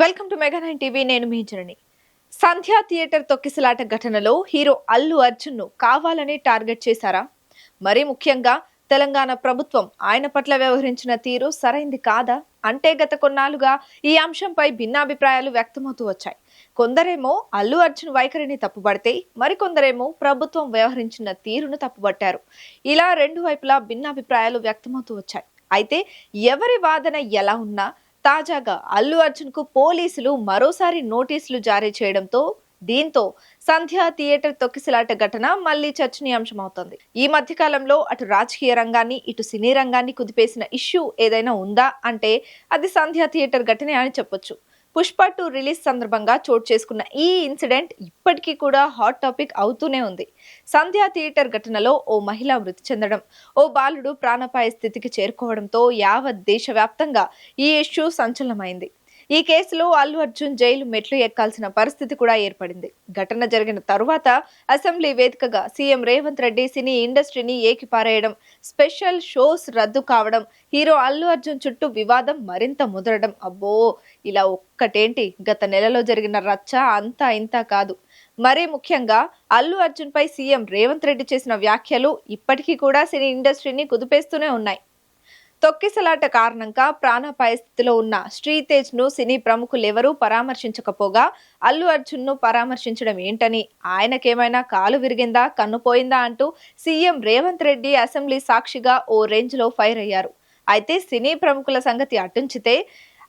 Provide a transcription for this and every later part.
Welcome to mega 9 TV. నేను మీ journey. సంధ్యా theatre తొక్కిసలాట ఘటనలో హీరో అల్లు అర్జున్ ను కావాలని టార్గెట్ చేశారా? మరి ముఖ్యంగా తెలంగాణ ప్రభుత్వం ఆయన పట్ల వ్యవహరించిన తీరు సరైంది కాదా? అంటే గత కొన్నాళ్లుగా ఈ అంశంపై భిన్నాభిప్రాయాలు వ్యక్తమవుతూ వచ్చాయి. కొందరేమో అల్లు అర్జున్ వైఖరిని తప్పుబడితే, మరికొందరేమో ప్రభుత్వం వ్యవహరించిన తీరును తప్పుబట్టారు. ఇలా రెండు వైపులా భిన్నాభిప్రాయాలు వ్యక్తమవుతూ వచ్చాయి. అయితే ఎవరి వాదన ఎలా ఉన్నా తాజాగా అల్లు అర్జున్ కు పోలీసులు మరోసారి నోటీసులు జారీ చేయడంతో దీంతో సంధ్యా థియేటర్ తొక్కిసలాట ఘటన మళ్లీ చర్చనీయాంశమవుతోంది. ఈ మధ్య కాలంలో అటు రాజకీయ రంగాన్ని ఇటు సినీ రంగాన్ని కుదిపేసిన ఇష్యూ ఏదైనా ఉందా అంటే అది సంధ్యా థియేటర్ ఘటనే అని చెప్పొచ్చు. పుష్ప 2 రిలీజ్ సందర్భంగా చోటు చేసుకున్న ఈ ఇన్సిడెంట్ ఇప్పటికీ కూడా హాట్ టాపిక్ అవుతూనే ఉంది. సంధ్యా థియేటర్ ఘటనలో ఓ మహిళ మృతి చెందడం, ఓ బాలుడు ప్రాణాపాయ స్థితికి చేరుకోవడంతో యావత్ దేశవ్యాప్తంగా ఈ ఇష్యూ సంచలనమైంది. ఈ కేసులో అల్లు అర్జున్ జైలు మెట్లు ఎక్కాల్సిన పరిస్థితి కూడా ఏర్పడింది. ఘటన జరిగిన తరువాత అసెంబ్లీ వేదికగా సీఎం రేవంత్ రెడ్డి సినీ ఇండస్ట్రీని ఏకిపారేయడం, స్పెషల్ షోస్ రద్దు కావడం, హీరో అల్లు అర్జున్ చుట్టూ వివాదం మరింత ముదరడం, అబ్బో ఇలా ఒక్కటేంటి గత నెలలో జరిగిన రచ్చ అంతా ఇంతా కాదు. మరీ ముఖ్యంగా అల్లు అర్జున్ పై సీఎం రేవంత్ రెడ్డి చేసిన వ్యాఖ్యలు ఇప్పటికీ కూడా సినీ ఇండస్ట్రీని కుదిపేస్తూనే ఉన్నాయి. తొక్కిసలాట కారణంగా ప్రాణాపాయ స్థితిలో ఉన్న శ్రీతేజ్ ను సినీ ప్రముఖులెవరూ పరామర్శించకపోగా అల్లు అర్జున్ ను పరామర్శించడం ఏంటని, ఆయనకేమైనా కాలు విరిగిందా, కన్ను పోయిందా అంటూ సీఎం రేవంత్ రెడ్డి అసెంబ్లీ సాక్షిగా ఓ రేంజ్ లో ఫైర్ అయ్యారు. అయితే సినీ ప్రముఖుల సంగతి అటుంచితే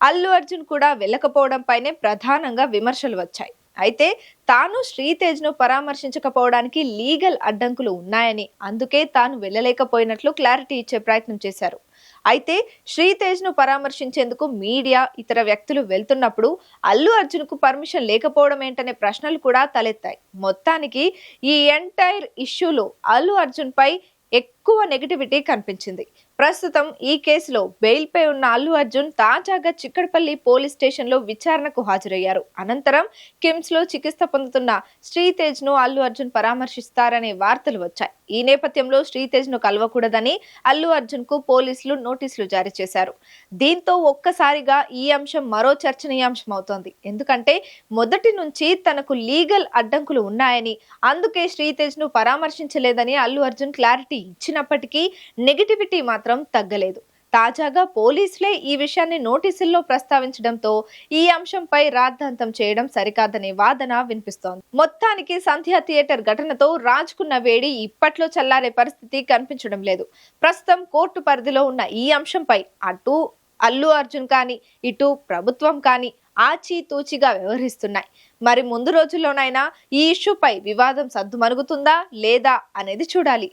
అల్లు అర్జున్ కూడా వెళ్లకపోవడంపైనే ప్రధానంగా విమర్శలు వచ్చాయి. అయితే తాను శ్రీతేజ్ ను పరామర్శించకపోవడానికి లీగల్ అడ్డంకులు ఉన్నాయని, అందుకే తాను వెళ్లలేకపోయినట్లు క్లారిటీ ఇచ్చే ప్రయత్నం చేశారు. అయితే శ్రీతేజ్ ను పరామర్శించేందుకు మీడియా ఇతర వ్యక్తులు వెళ్తున్నప్పుడు అల్లు అర్జున్ కు పర్మిషన్ లేకపోవడం ఏంటనే ప్రశ్నలు కూడా తలెత్తాయి. మొత్తానికి ఈ ఎంటైర్ ఇష్యూలో అల్లు అర్జున్ పై ఎక్కువ నెగటివిటీ కనిపించింది. ప్రస్తుతం ఈ కేసులో బెయిల్ పై ఉన్న అల్లు అర్జున్ తాజాగా చిక్కడపల్లి పోలీస్ స్టేషన్ లో విచారణకు హాజరయ్యారు. అనంతరం కిమ్స్ లో చికిత్స పొందుతున్న శ్రీతేజ్ ను అల్లు అర్జున్ పరామర్శిస్తారనే వార్తలు వచ్చాయి. ఈ నేపథ్యంలో శ్రీతేజ్ ను కలవకూడదని అల్లు అర్జున్ కు పోలీసులు నోటీసులు జారీ చేశారు. దీంతో ఒక్కసారిగా ఈ అంశం మరో చర్చనీయాంశం అవుతోంది. ఎందుకంటే మొదటి నుంచి తనకు లీగల్ అడ్డంకులు ఉన్నాయని, అందుకే శ్రీతేజ్ ను పరామర్శించలేదని అల్లు అర్జున్ క్లారిటీ ఇచ్చినప్పటికీ నెగటివిటీ మాత్రం తగ్గలేదు. తాజాగా పోలీసులే ఈ విషయాన్ని నోటీసుల్లో ప్రస్తావించడంతో ఈ అంశంపై రాద్ధాంతం చేయడం సరికాదనే వాదన వినిపిస్తోంది. మొత్తానికి సంధ్యా థియేటర్ ఘటనతో రాజుకున్న వేడి ఇప్పట్లో చల్లారే పరిస్థితి కనిపించడం లేదు. ప్రస్తుతం కోర్టు పరిధిలో ఉన్న ఈ అంశంపై అటు అల్లు అర్జున్ కానీ ఇటు ప్రభుత్వం కానీ ఆచితూచిగా వ్యవహరిస్తున్నాయి. మరి ముందు రోజుల్లోనైనా ఈ ఇష్యూపై వివాదం సద్దుమణుగుతుందా లేదా అనేది చూడాలి.